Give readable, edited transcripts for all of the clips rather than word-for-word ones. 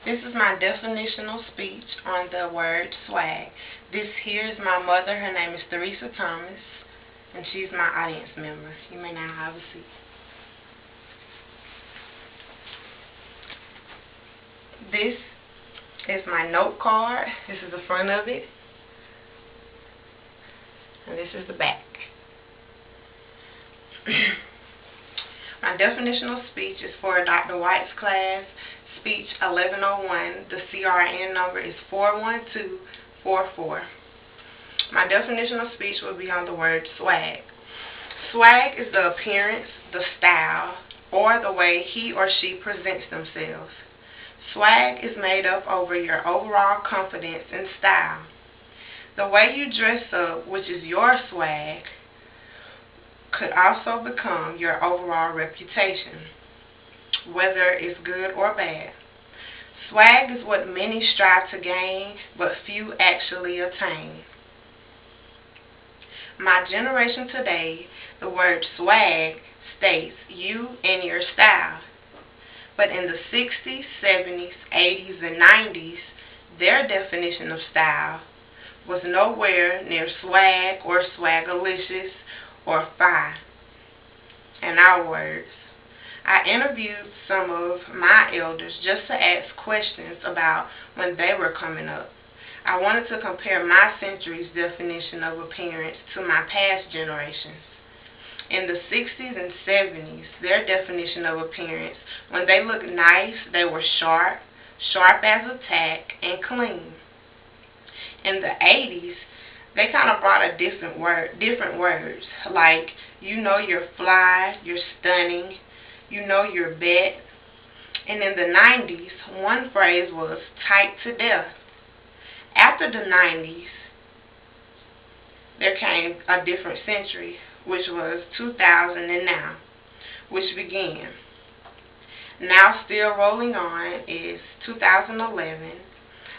This is my definitional speech on the word swag. This here is my mother. Her name is Theresa Thomas, and she's my audience member. You may now have a seat. This is my note card. This is the front of it, and this is the back. My definitional speech is for Dr. White's class, speech 1101. The CRN number is 41244. My definitional speech will be on the word swag. Swag is the appearance, the style, or the way he or she presents themselves. Swag is made up over your overall confidence and style. The way you dress up, which is your swag, could also become your overall reputation, whether it's good or bad. Swag is what many strive to gain, but few actually attain. My generation today, the word swag states you and your style. But in the 60s, 70s, 80s, and 90s, their definition of style was nowhere near swag or swagalicious or fire. In our words, I interviewed some of my elders just to ask questions about when they were coming up. I wanted to compare my century's definition of appearance to my past generations. In the 60s and 70s, their definition of appearance, when they looked nice, they were sharp as a tack, and clean. In the 80s, they kind of brought a different words, like, you know you're fly, you're stunning, you know you're bet. And in the 90s, one phrase was tight to death. After the 90s, there came a different century, which was 2000 and now, which began. Now still rolling on is 2011.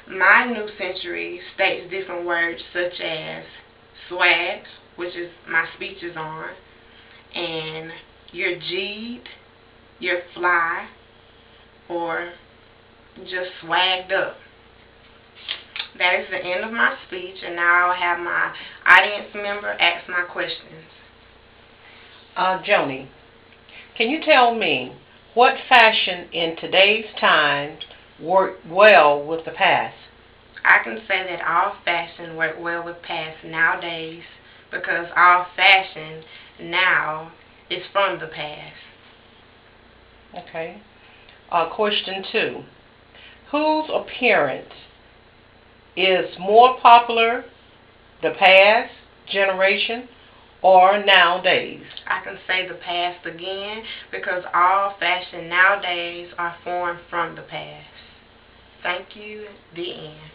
My new century states different words such as swag, which is my speech is on, and you're G'd, you're fly, or just swagged up. That is the end of my speech, and now I'll have my audience member ask my questions. Joni, can you tell me what fashion in today's time worked well with the past? I can say that all fashion worked well with past nowadays, because all fashion now is from the past. Okay. Question 2. Whose appearance is more popular, the past generation or nowadays? I can say the past again, because all fashion nowadays are formed from the past. Thank you. The end.